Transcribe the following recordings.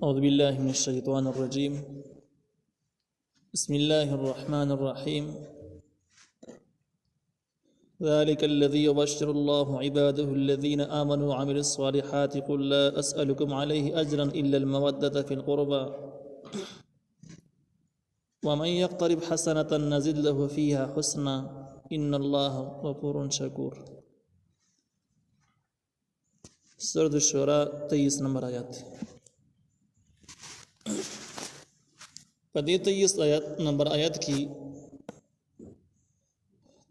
أعوذ بالله من الشيطان الرجيم. بسم الله الرحمن الرحيم. ذلك الذي يبشر الله عباده الذين آمنوا وعملوا الصالحات قل لا أسألكم عليه أجرا إلا المودة في القربى ومن يقترب حسنة نزد له فيها حسنا إن الله غفور شكور. سورة الشورى 23 نمبر آیات. په دې 23 نمبر آیات کې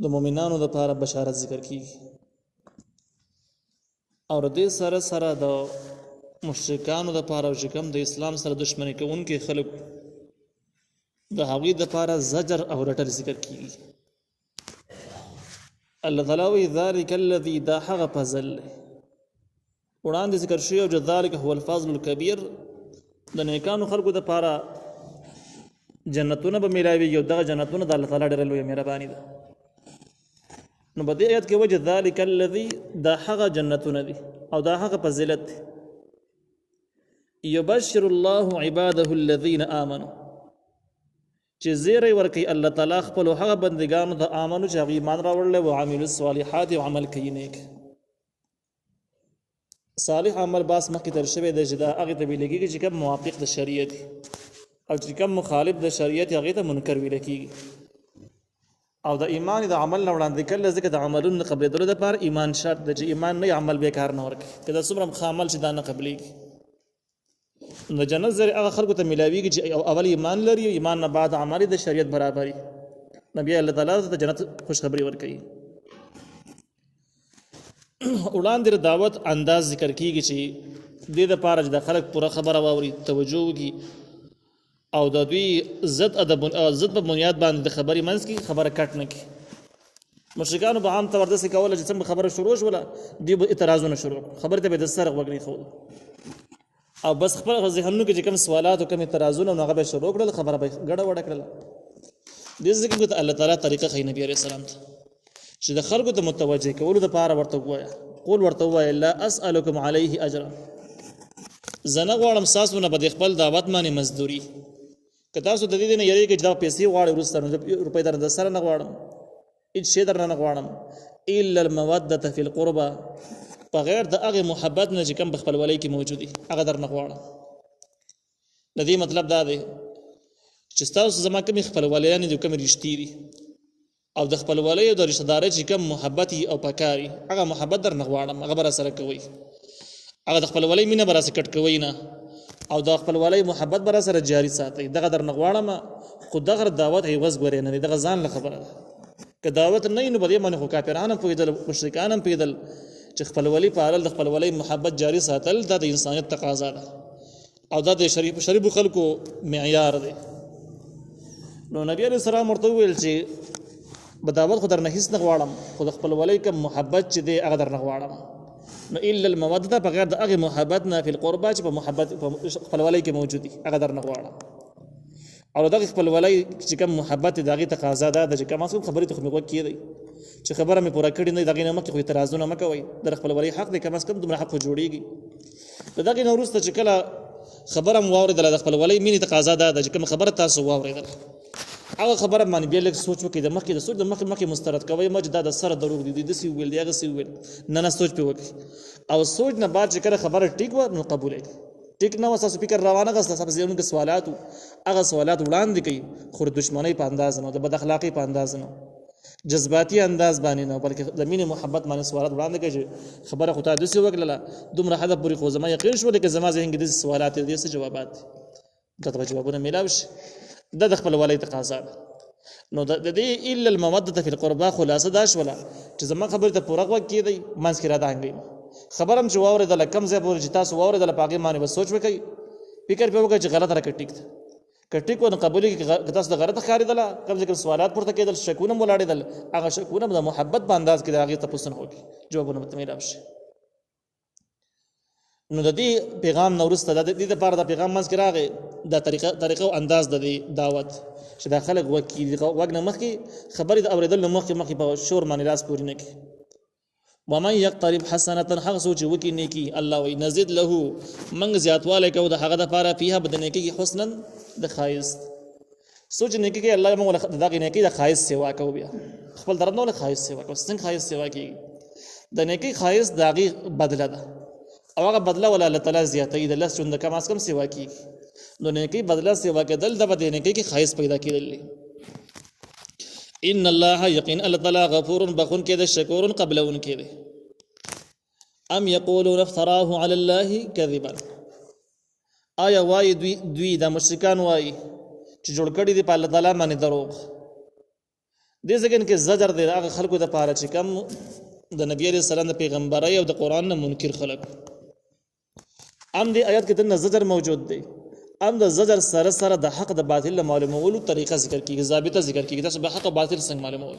د مؤمنانو لپاره بشارت ذکر کیږي او د دې سره سره د مشرکانو لپاره او چې کوم د اسلام سره دښمني کوونکي خلک د هغوی لپاره زجر او رټل ذکر کیږي. الله تعالی وی ذلک الذی دا هغه فضل وړاندې ذکر شوی او ذلک هو الفضل الکبیر د نیکانو خلکو لپاره جنتونه به ملاوي یو دغه جنتونه د الله تعالی ډېر لوی مهرباني ده. نو په دې آیت کې وجه ذلک الذی دا هغه جنتونه دي او دا هغه فضیلت دی. یبشر الله عباده الذین آمنوا چې زیری ورکوي الله تعالی خپلو هغه بندګانو ته آمنو چې هغوی ایمان راوړلی او عملو الصالحات او عمل کوي نیک. صالح عمل باس مخکې تر شوی دی چې دا هغې ته ویل کېږي چې کوم موافق د شریعت او چې کوم مخالف د شریعت هغې ته منکر ویل کېږي. او د ایمان د عمل نه وړاندې کول ځکه د عملونو نه قبلېدلو دپاره ایمان شرط دی چې ایمان نه عمل بیکار نه ورکوي که دا څومره ښه عمل چې دا نه قبلېږي. د جنت زری هغه خلکو ته میلاویږي چې اول ایمان لري او ایمان نه بعد عمل د شریعت برابري. نبی الله تعالی د جنت خوشخبری ورکوي. وړاندې د دعوت انداز ذکر کیږي چې دې دپاره چې د خلک پوره خبره واوري توجه وکړي او د دوی ضد په بنیاد باندې د خبرې منځ کې خبره کټ نه کړي. مشرکانو به عام طور داسې کوله چې څنګه خبره شروع شوله دوی به اعتراضونه شروع کړو خبرې ته به د سر غوږ نه ایښودل او بس خپل ذهنونو کې چې کوم سوالات او کوم اعتراضونه نو هغه به شروع کړل خبره به ګډه وډه کړله. دې ځکه ته الله تعالی طریقه ښیي نبي علیه السلام ته چې د خلکو ته متوجه کولو دپاره ورته ووایه قول ورته ووایه لا اسألکم علیه اجرا زه نه غواړم ستاسو نه به د خپل دعوت باندې مزدوري که تاسو د دې نه یریږئ چې دا پیسې غواړئ وروسته نو روپۍ در سره نه غواړم هېڅ شی در نه غواړم الا المودة فی القربى بغیر د هغې محبت نه چې کوم په خپلولۍ کې موجود دي هغه در نه غواړم. د دې مطلب دا دی چې ستاسو زما کومې خپلولیانې دي کومې رشتې دي او د خپلولۍ او د رشتهدارۍ چې کوم محبت او پکار وي هغه محبت در نه غواړم هغه به راسره کوئ. هغه د خپلولۍ مینه به راسره کټ کوئ نه او د خپلولۍ محبت به راسره جاري ساتئ. دغه در نه غواړم خو دغه دعوت عوض ګورئ نه دی دغه ځان له خبره ده. که دعوت نه وي نو په دې باندې خو کافران هم پوهېدل مشرکان هم پوهېدل چې خپلولۍ پالل د خپلولۍ محبت جاري ساتل دا د انسانیت تقاضا ده او دا د شریفو خلکو معیار دی. نو نبي علیه السلام ورته وویل چې بداوت خو در نه هیڅ نه غواړم خو د خپلولۍ کوم محبت چې دی هغه در نه غواړم. نو الا المودة بغیر د هغې محبت نه فی القربى چې په محبت خپلولۍ کې موجود دي هغه در نه غواړم. او دغه خپلولۍ چې کوم محبت دی د هغې تقاضا دا ده چې کم از کم خبرې ته خو مې غوږ کېدی چې خبره مې پوره کړې نه وي د هغې نه مخکې خو اعتراضونه مه کوئ. د خپلولۍ حق دی کم از کم دومره حق خو جوړېږي. د دغې نه وروسته چې کله خبره م واورېدله د خپلولۍ مینې تقاضا دا ده چې کومه خبره تاسو واورېدله هغه خبره باندې بیا لږ سوچ وکړئ د مخکې د سوچ د مخکې مسترد کوئ مه چې دا د سره دروغ دي داسې وویل دی هغسې وویل نه سوچ پرې وکړئ او سوچ نه بعد چې کله خبره ټیک وه نو قبول یې کړئ. ټیک نه وه ستاسو فکر روانه غه ستاسو په ذهنونو کې سوالات وو هغه سوالات وړاندې کوي خو د دښمنۍ په انداز نه د بد اخلاقۍ په انداز نه جذباتي انداز باندې نه بلکې د مینې محبت باندې سوالات وړاندې کوي چې خبره خو تا داسې وکړله دومره حده پورې خو زما یقین شو لکه زما ذهن کې داسې سوالات دي داسې جوابات دي دغه جوابونه میلاو شي دا د خپلولۍ تقاضا ده. نو د دې الا المودة فی القربى خلاصه دا شوله چې زما خبرې ته پوره غوږ کېدی منځ کې راته خبره هم چې واورېدله کم ځای پورې چې تاسو واورېدله په هغې باندې به سوچ وکئ فکر پرې وکړئ چې غلطه راکړه ټیک ده که ټیک و نو قبولېږي که تاسو د غلطه ښکارېدله کم ځای کې سوالات پورته کېدل شکونه هم ولاړېدل هغه شکونه به د محبت په انداز کې د هغې تپوسونه وکړي جوابونه به ته میلاو شي. نو د دې پیغام نه وروسته د دې دپاره د پیغام منځ کې راغی دا طریقه او انداز د دې دعوت چې دا خلک غوږ نه مخکې خبرې د اورېدل نه مخکې په شور باندې لاس پورې نه کړي ومن یقترب حسنه حق سوچ وکي نیکی الله وی نزيد له من زیاتواله کو د هغه د پاره فيها بدنه کې حسنا د خایس سوچ نیکی کې الله موږ دغه نیکی د خایس سیوا کو بیا خپل درنو له خایس سیوا کو څنګه خایس سیوا کی د نیکی خایس دغه بدله ده او هغه بدله ولا الله تعالی زیاتې د لس چوند کم از کم سیوا کی نو نیکی بدله سیوا کېدل د بدنه کې خایس پیدا کېدل ان الله یقین الله تعالی غفور بخون کې د شکور قبلون کې ده ام یقولون افتراه علی الله کذبا آیا وای دوی د مشرکان وای چې جوړ کړي دي په الله تعالی باندې دروغ دې ځکه کې زجر دی هغه خلکو د پاره چې کم د نبی عليه السلام د پیغمبري او د قران نه منکر خلک ام دې آیات کې د زجر موجود دی ام د زجر سره سره د حق د باطل معلومولو طریقه ذکر کیږي ضابطه ذکر کیږي چې به حق او باطل څنګه معلومول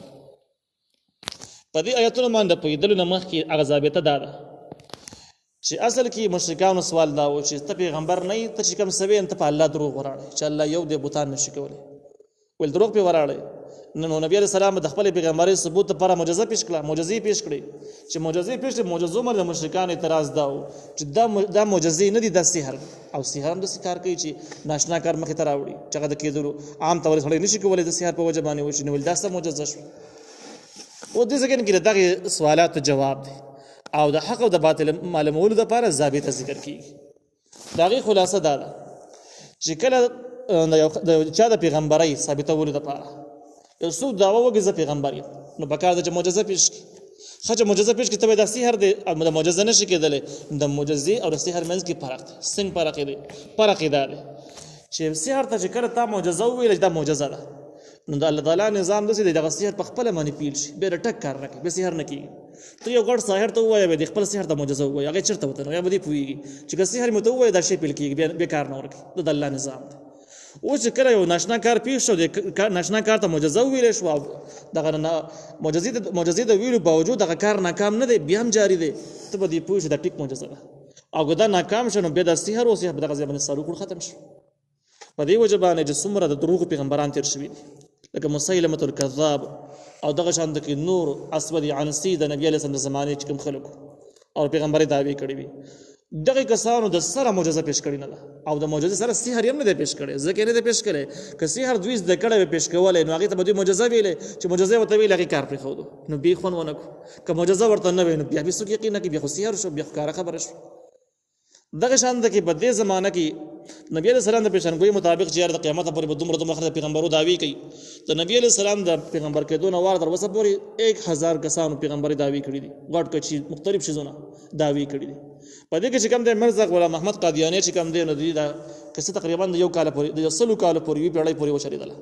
په دې آیاتونو باندې په دې نه مخ کې هغه ضابطه ده چې اصل کې مشرکانو سوال دا و چې ته پیغمبر نه ته چې کوم سوي انت په الله دروغ وراړي چې الله یو دې بوتان نشي کولای ول دروغ په وراړي نو نبی عليه السلام د خپل پیغمبري ثبوت لپاره معجزه پیش کړه معجزې پیش کړې چې معجزې پیش معجزو باندې مشرکان اعتراض دا و چې دا معجزې نه دي د سحر او سحر هم د سکار کوي چې ناشنا کار مخې ته راوړي چې هغه د کېدلو عام طور سره نشي کولای د سحر په وجه باندې وشي نو ول دا څه معجزه شو او دې ځکه کې دغه سوالات جواب دي او د حق او د باطل معلومولو لپاره ضابطه ذکر کیږي دغه خلاصه دا ده چې کله د چا د پیغمبري ثابتولو لپاره یو څو داوا وګزه پیغمبري نو بکار د معجزه پیش کی خځه معجزه پیش کی ته د سحر د معجزه نشي کېدل د معجزې او د سحر منځ کې فرق دی څنګه فرق دی فرق دی چې سحر ته چې کړه تا معجزه ویل دا معجزه ده نو د الله تعالی نظام د دې د سحر په خپل باندې پیل شي به ټک کار راکړي به سحر نه کیږي ته یو ګړ سحر ته وایې به خپل سحر ته معجزه وایي هغه چرته وته نو یا به دی پويږي چې سحر مو ته وایي دا شی پیل کیږي به کار نه ورکي د الله نظام دی او چې کله یو ناشنا کار پیښ شو د ناشنا کار ته معجزه ویل شو دغه معجزې د ویلو باوجود دغه کار ناکام نه دی بیا هم جاری دی ته به دی پوه شې دا ټیک معجزه ده او دا ناکام شنو به د سحر او سحر دغه ځای باندې سارو ختم شو په دې وجه باندې چې څومره د دروغ پیغمبران تیر شوي دي لکه مسیلمه الکذاب او دغه شان د نور اسود عنسی د نبی علیه السلام د زمانه چې کوم خلکو او پیغمبري دعوی کړی وي دغه کسانو د سره معجزه پیش کړی نه ده او د معجزې سره سحر هم نه پیش کړي ځکه نه پیش کړي که سحر دوی د کړه پیش کولای نو هغه ته به معجزه ویلې چې معجزه وته ویلې هغه کار پرې خو نو بي خون ونه که معجزه ورته نه ویني بیا به څوک یقین نه کوي بیا خو سحر شو بیا کار خبره شو دغه شان د کې په دې زمانہ کې نبی علیہ السلام د پیشنګوئی مطابق چې د قیامت پورې به دومره خلک پیغمبرو دعوی کوي د نبی علیہ السلام د پیغمبر کېدو نه وار در وسه پورې 1000 کسانو پیغمبري دعوی کړی دي غټ کچي مختلف شیزونه دعوی کړی دي په دې کې چې کوم د مرزا غلام محمد قادیانی چې کوم دی نو دی دا کسه تقریبا یو کال پورې د 100 کال پورې وی پیړۍ پورې وشریدله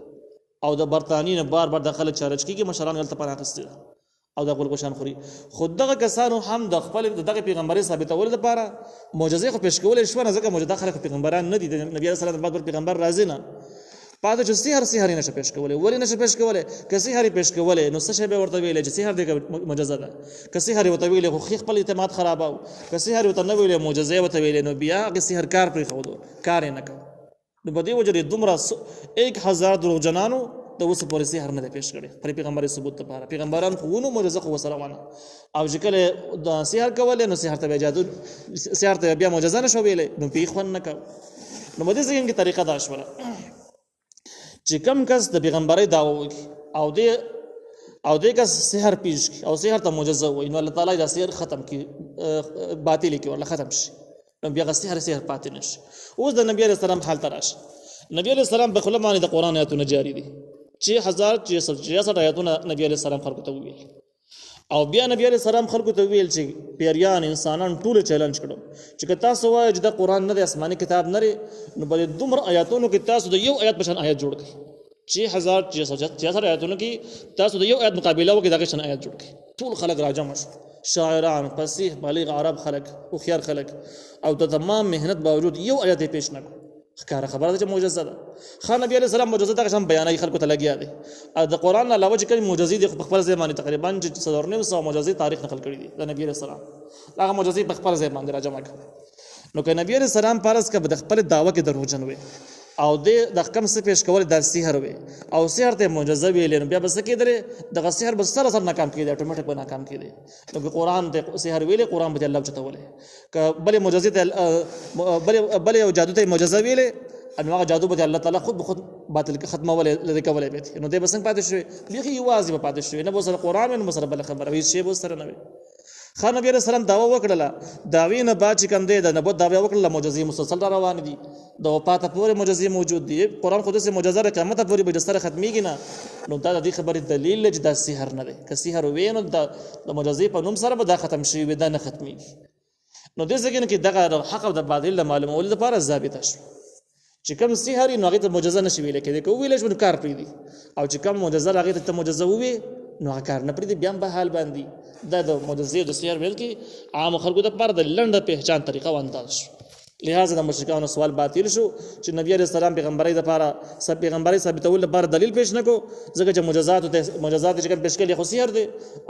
او د برتانی نه بار د خلک چارج کیږي مشران غلطه پناه اخیستل او د خپل کوشان خوري خود دغه کسانو هم د خپل دغه پیغمبري ثابتول لپاره معجزې خو پیش کول شو نه ځکه معجزه خلک پیغمبران نه دي د نبی صلی الله علیه وسلم پیغمبر راځي نه پاتې چې سحر نشه پیش کولای ولې نشه پیش کولای که سحر پیش کولای نو څه شی به ورته ویل چې سحر د معجزه ده که سحر ورته ویل خو خپل اعتماد خراباو که سحر ورته نه ویل معجزه ورته ویل نو بیا هغه سحر کار پرې خو کار نه کوي نو په دې وجه دومره 1000 دروغجنانو د اوس پورې سحر نه پیش کړي پر پیغمبري ثبوت لپاره پیغمبران خو نو معجزه خو وسره ونه او چې کله د سحر کول نو سحر ته جادو سحر ته بیا معجزه نشو ویلې نو پیغ خون نه کو نو مده څنګه کی طریقه دا شوله چې کم کس د پیغمبري دعوه او د کس سحر پیش او سحر ته معجزه وای نو الله تعالی دا سحر ختم کی باطل کی ولا ختم شي نو بیا سحر پاتې نشي اوس د نبی عليه السلام حال تراش نبی عليه السلام په خله باندې د قران آیاتونه جاری دي 6666 آیاتونه نبی عليه السلام خلکو ته ویل او بیا نبی عليه السلام خلکو ته ویل چې پیریان انسانان ټول چیلنج کړو چې تاسو وایئ چې د قران نه د آسماني کتاب نه نو بل دومره آیاتونو کې تاسو د یو آیات په شان آیات جوړ کړئ 6666 آیاتونو کې تاسو د یو آیات مقابله وکړئ دغه شان آیات جوړ کړئ ټول خلک راجم شو شاعران فصیح بالغ عرب خلک او خيار خلک او د تمام مهنت باوجود یو آیات پیش نه کړ خبره ده چې معجزه ده خان نبی عليه السلام معجزه دغه شان بیانای خلکو ته لګیا دي د قران نه علاوه چې کوم معجزې د خپل ځای باندې تقریبا 400 معجزې تاریخ نقل کړي دي د نبی عليه السلام هغه معجزې په خپل ځای باندې راجمع کړي نو که نبی عليه السلام پارس کا د خپل دعوه کې دروژن وي او د کم څه پیش کول د سحر وي او سحر ته معجزه ویل نو بیا بس کېدل د سحر بس سره ناکام کېدل اتوماتیک به ناکام کېدل نو قرآن ته سحر ویل قرآن به الله چتولې ک بل معجزه ته بل یو جادو ته معجزه ویل انو هغه جادو به الله تعالی خود به خود باطل ختمه ولې لری کولې به نو د بسنګ پاتې شوی بيخي یوازې پاتې شوی نه بوسره قرآن نو مسره بل خبره وي شی بو سره نه خان نبی رسول الله داوا وکړه داوی نه با چې کم دی د نبوت داوا وکړه معجزې مسلسل روان دي د وفات پورې معجزې موجود دي قرآن خود سه معجزه را قیامت پورې به سره ختميږي نه نو دا د دې خبرې دلیل چې دا سحر نه دی که سحر وینو د معجزې په نوم سره به دا ختم شي وي دا نه ختميږي نو دې څنګه کې دغه حق او د باطل معلومول لپاره ثابت شو چې کوم سحر نو هغه ته معجزه نشي ویل کېږي کو ویل شو کار پری دي او چې کوم معجزه هغه ته معجزه وي نو هغه کار نه پری دي بیا په حال باندې دا د معجزې د سحر ویل کې عام خلکو د پر د لنډه پہچان طریقه و انداز لہذا د مشرکانو سوال باطل شو چې نبی عليه السلام پیغمبري د لپاره سب پیغمبري ثابتول لپاره دلیل پیش نکو ځکه چې معجزات چې پیش کړي خو سحر دي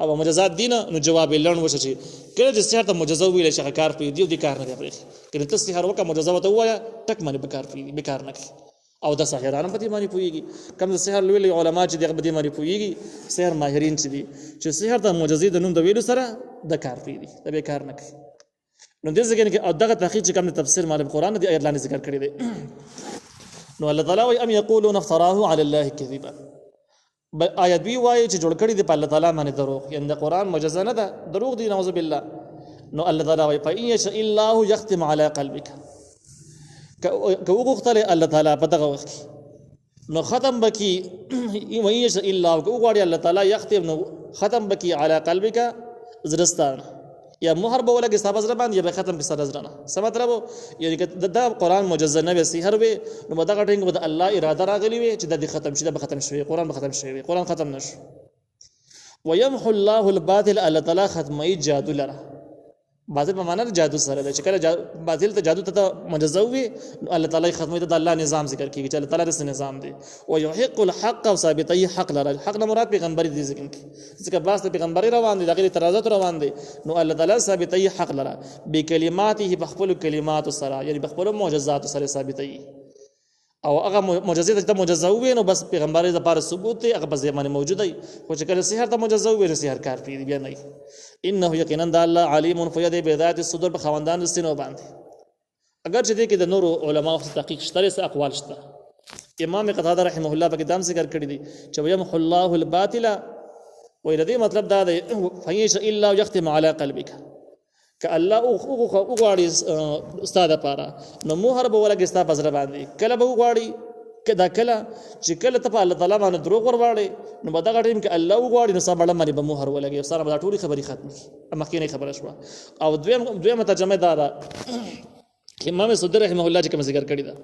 او معجزات دي نه نو جواب لړن وشي چې کله چې سحر ته معجزه ویل شي کار پری دی کار نه پری کله ته سحر وکړه معجزه وته وایا ټک باندې بکار پری بیکار نه او د سحرانو په دې باندې پويږي کوم د سحر لوی علماء چې دغه په دې باندې پويږي سحر ماهرین چې دي چې سحر ته معجزې د نوم د ویلو سره د کار پری دي د بیکار نه کوي نو دې ځکه کې او دغه تحقیق چې کوم تفسیر مال قرآن دی ایرلان ذکر کړی دی نو الله تعالی وای ام یقولون افتراه علی الله کذبا آیت بي وای چې جوړ کړی دی په الله تعالی باندې دروغ یعنی د قرآن معجزه نه ده دروغ دی نعوذ بالله نو الله تعالی وای فإن يشاء الله يختم على قلبك که وغوښتل الله تعالی په دغه وخت نو ختم بکی وإن يشاء الله که وغواړي الله تعالی یختم نو ختم بکی على قلبك زرستان یا مهر به ولګي صاحب زربان یا به ختم کې سره زرانه سمات راو یعنی د قرآن معجزه نه به سحر وي نو مدغه ټینګ به الله اراده راغلی وي چې د ختم شي د ختم شوی قرآن به ختم شوی قرآن ختم نشو ويمحو الله الباطل الله تعالی ختمي جادو لره باطل په معنا جادو سره د چې کله باطل ته جادو ته معجزه وي الله تعالی ختمي ته الله نظام ذکر کیږي چې الله تعالی رس نظام دی او يحق الحق او ثابتي حق لره حق نه مراد پیغمبر دي ځکه باس پیغمبر روان دي دغه ترازات روان دي نو الله تعالی ثابتي حق لره بکلماته بخپل کلمات سره یعنی بخپل معجزات سره ثابتي او هغه معجزې ته معجزه وي نو بس پیغمبر د لپاره ثبوت دی هغه په ځمانه موجود دی خو چې کله سحر ته معجزه وي نو سحر کار پیږي بیا نه انه یقینا د الله علیم فید بذات الصدور په خوندان رسینو باندې اگر چې دې کې د نور علماء تحقیق شته اقوال شته امام قتاده رحمه الله په دام ذکر کړی دي چې يمحو الله الباطل و دې مطلب دا دی فیش الا یختم علی قلبک که الله او غواړي استاد لپاره نو مهر به ولګي استاد پزره باندې کله به غواړي کدا کله چې کله ته په الله تعالی باندې دروغ ورواړي نو په دغه ټیم کې الله غواړي نو صاحب باندې به مهر ولګي سره به ټولي خبري ختمي مخکې خبره شو او دویم ترجمه دا امام صدر رحمه الله چې کوم ذکر کړی دا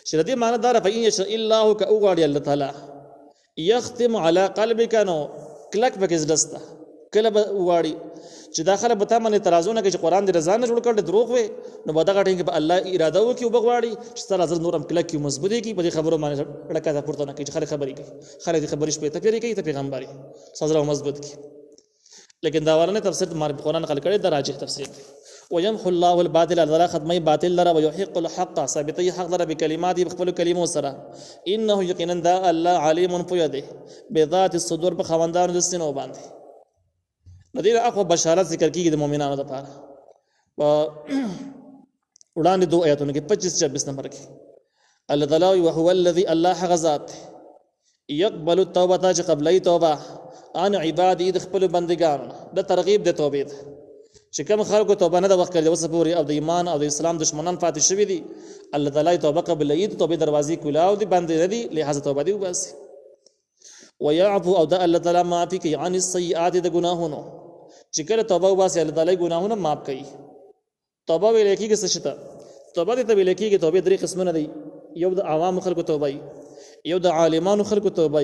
شردي معنی دا فإن يشاء الله که غواړي الله تعالی يختم على قلبك نو کلک به زدسته کله به غواړي چې داخله به تامه اعتراضونه کوي چې قرآن د رضا نه جوړ کړل دروغ وي نو به دغه ټینګ په الله اراده وکړي او بغواړي چې سره زر نورم کله کې مضبوطي کې په خبرو باندې لکه پورته نه کوي چې خلک خبرې کوي خلک خبرې شپې ته کوي ته پیغمبري سره مضبوط کی لیکن دا ورنه تفسیر مار قرآن نقل کړي دا راجح تفسیر ويمحو الله الباطل الذي ختمي باطل لرا ويحق الحق ثابتي حق لرا بكلمات بخبل كلمو سرا انه يقينا دا الله عليم فيده بذات الصدور بخواندان دستنو باندې ندیر اخو بشارت ذکر کیږي د مؤمنانو لپاره وړاندې دوه آیاتونه کې 25-26 نمبر کې الله تعالی وهو الذي الله غزاد يقبل التوبه چې قبلې توبه ان عبادي د خپل بندگان د ترغیب د توبې چې کوم خلکو توبه نه د وخت کړي وسه پوری او د ایمان او د اسلام دشمنان پاتې شوی دي الله تعالی توبه قبلې توبې دروازې کولاو دي باندې ردي لہذا توبه دی وباسي ويعفو او د الله تعالی معافي کوي عن السيئات د ګناهونو چې کله توبه وباسي الله تعالی ګناهونه معاف کوي توبه ویل کېږي څه شته توبه ته ویل کېږي توبه درې قسمونه دي یو د عوام خلکو توبه یو د عالمانو خلکو توبه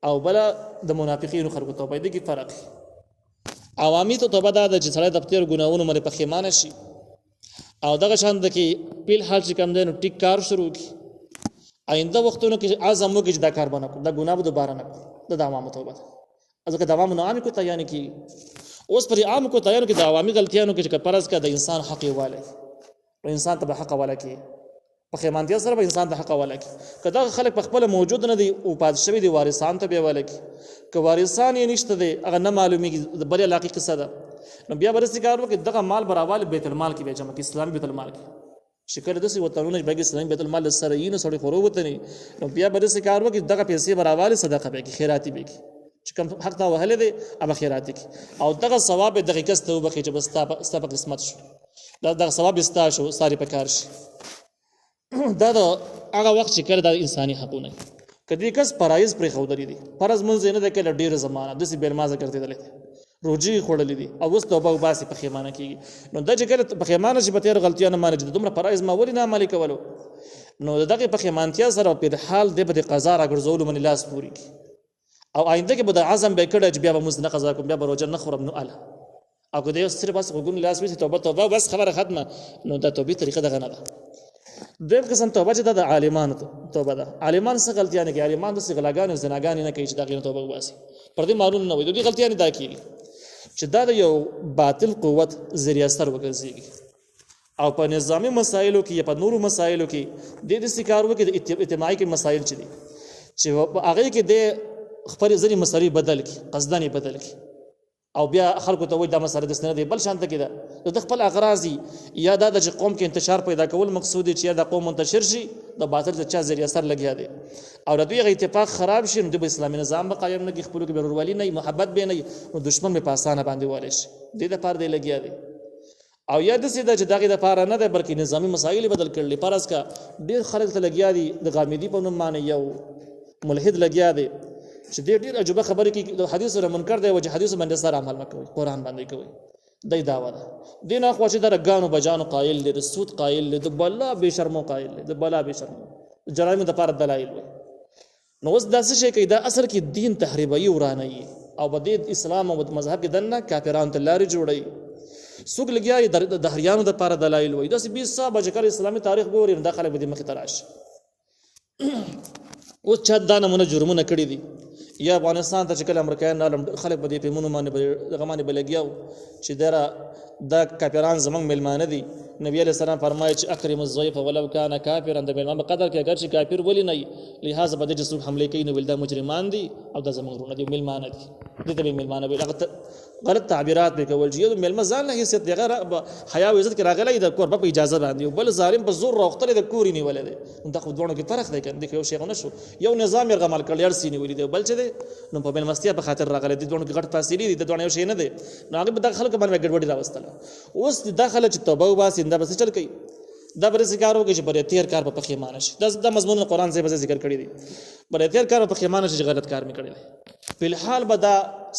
او بل د منافقینو خلکو توبه دي کې فرق عوامي ته توبه ده چې سړی د خپل ګناهونو باندې پښیمانه شي او دغه شان د کې په حال چې کم دینو ټیک کار شروع کی آینده وختونو کې اعظم وګج دا کار باندې دا ګناه به دوباره نه د عوامو توبه ځکه د عوامو نه عام کو تیار کی اوس پر عام کو تیار کی د عوامي غلطیانو کې چې پرز کا د انسان حق والے او انسان ته حق والا کی پښیمانتیا سره به انسان د حق حواله کړي. که دغه خلک په خپله موجود نه دي او پاتې شوي دي وارثان ته به یې حواله کړي. که وارثان یې نشته دی هغه نه معلومیږي د بلې علاقې قصه ده نو بیا به داسې کار وکړي دغه مال به راوالي بیت المال کې به جمع کړي اسلامي بیت المال کې. چې کله داسې وطنونه چې بګي اسلامي بیت المال سره یې نو سړی خو راووتني نو بیا به داسې کار وکړي دغه پیسې به راوالي صدقه به کړي خیراتي به کړي چې کوم حق ته وهلی دی هغه خیراتي کړي او دغه ثواب یې دغې کس ته وبخښي چې بس ستا په قسمت شو دغه ثواب یې ستا شو ساري په کار شي. دا د هغه وخت چې کله دا انساني حقونه که دې کس فرایض پرېښودلي دي فرض مونځ یې نه دی کله ډېره زمانه داسې بېلمازه ګرځېدلی دی روجې یې خوړلې دي او اوس توبه وباسي پښیمانه کېږي نو دا چې کله پښیمانه شي په تېرو غلطیانو باندې چې دومره فرایض ما ولې نه عملي کولو نو د دغې پښیمانتیا سره په حال دی به د قضا راګرځولو باندې لاس پورې کړي او آینده کې به د عزم به یې کړی چې بیا به مونځ نه قضا کوم بیا به روژه نه خورم نو اله او که دی صرف بس غوږونو لاس ویسي توبه بس خبره ختمه نو دا توبې طریقه دغه نه ده. دویم قسم توبه چې دا د عالمانو توبه ده. عالمان څه غلطیانې کوي عالمان داسې غلاګانې او زناګانې نه کوي چې د هغې نه توبه وباسي پر دې معلوم نه وي د دې غلطیانې دا کېږي چې دا د یو باطل قوت ذریعه سر وګرځېږي او په نظامي مسایلو کې یا په نورو مسایلو کې دې داسې کار وکړي د اجتماعي کې مسایل چې دي چې په هغې کې د خپلې ځینې مسلې بدل کړي قصدن یې بدل کړي او بیا خلکو ته وایي دا مسله داسې نه دی بل شانته کې ده د خپل اغراض یا دا د چې قوم کې انتشار پیدا کول مقصود دی چې یا د قوم منتشر شي د باطل د چا ذریعه سر لګیا دی او د دوی هغه اتفاق خراب شي نو د اسلامي نظام به قایم نه کړي خپلو کې به ورورولي نه وي محبت به نه وي نو دشمن به په اسانه باندې والی شي دې دپاره دی لګیا دی او یا داسې ده چې د هغې دپاره نه دی بلکې نظامي مسایل یې بدل کړلي فرض که ډېر خلک ته لګیا دي د غامدي په نوم باندې یو ملحد لګیا دی چې ډېر عجوبه خبرې کوي د حدیث سره منکر دی او چې حدیث باندې سره عمل نه کوي قرآن باندې کوي دی دعوه ده دې نه خوا چې د رګانو بجانو قایل دی د سود قایل دی د بلا بې شرمو قایل دی د بلا بې شرمو جرایمو دپاره دلایل وي نو اوس دا څه شی کوي دا اصل کې دین تحریبوي ورانوي او به دې اسلام او مذهب کې دننه کافرانو ته لارې جوړوي څوک لګیا یې د دهریانو دپاره دلایل وایي داسې 20 صاحبه چې کله اسلامي تاریخ ګوري نو دا خلک به دې مخې ته راشي اوس چا دا نمونه جرمونه کړي دي یا افغانستان ته چې کله امریکایان راغلل خلک به دې فلمونو باندې دغه باندې به لګیا وو چې دا کافران زموږ میلمانه دي نبی علیه السلام فرمایي چې اکرم الضیف ولو کان کافرا د میلمانه قدر کوي اگر چې کافر ولې نه وي لهذا به دې چې څوک حملې کوي نو ویل دا مجرمان دي او دا زموږ وروڼه دي میلمانه دي دې ته به میلمانه ویل هغه غلط تعبیرات به کول چې یو میلمه ځان له حیثیت دی هغه حیا او عزت کې راغلی د کور په اجازه باندې بل ظالم په زور راوختلی د کور یې نیولی دی دا خو دواړو کې فرق دی که یو شی نه شو یو نظام یې غمل کړی هر څه یې نیولي دی بل چې دی نو په میلمستیا په خاطر راغلی دي دواړو کې غټ فاصلې دي د دواړو یو شی نه دی نو هغې به دغه خلکو باندې ګډوډي راوستله اوس دا خلک چې توبه وباسي دا به څه چل کوي دا به داسې کار وکړي چې بر تېر کار به پښیمانه شي دا مضمون قرآن ځای په ځای ذکر کړي دي بر تېر کار به پښیمانه شي چې غلط کار مې کړی دی فلحال به دا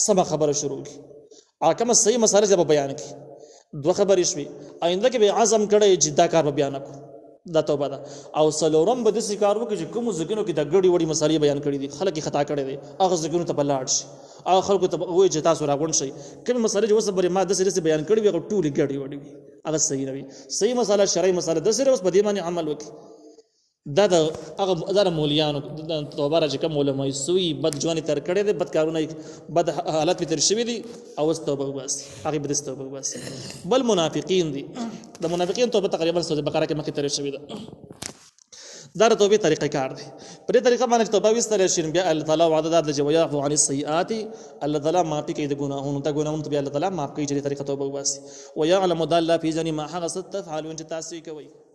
سمه خبره شروع کړي او کومه صحیح مسله چې به بیان کړي دوه خبرې شوې آینده کې به عزم کړی چې دا کار به بیان کړو دا توبه ده او څلورم به داسې کار وکړي چې کومو ځایونو کې د ګډې وړې مسالې بیان کړي دي خلک یې خطا کړی دی هغه ځایونو ته به لاړ شي هغه خلکو ته وایي چې تاسو راغونډ شئ کومې مسلې چې اوس پورې ما داسې بیان کړي وي هغه ټولې ګډې وړې وي هغه صحیح نه وي صحیح مسله شرعي مسله داسې اوس په دې باندې عمل وکړي دا د هغه مولیانو توبه را چې کوم علماء سوي بد ژوند تېر کړی دی بد کارونه بد حالت پې تېر شوي دي او اوس توبه وباسي هغې به داسې توبه وباسي بل منافقین دي د منافقین توبه تقریبا سورة بقره کې مخکې تېرې شوې ده دا د توبې طریقه کار دی په دې طریقه باندې چې توبه ویستلی شي بیا الله تعالی وعده دا ده چې ویعفو عن السیئات الله تعالی معافي کوي د ګناهونو ته ګناهونو ته بیا الله تعالی معاف کوي چې دې طریقه توبه وباسي ویعلم دا الله پېژني ما هغه څه تفعلون چې تاسو یې کوئ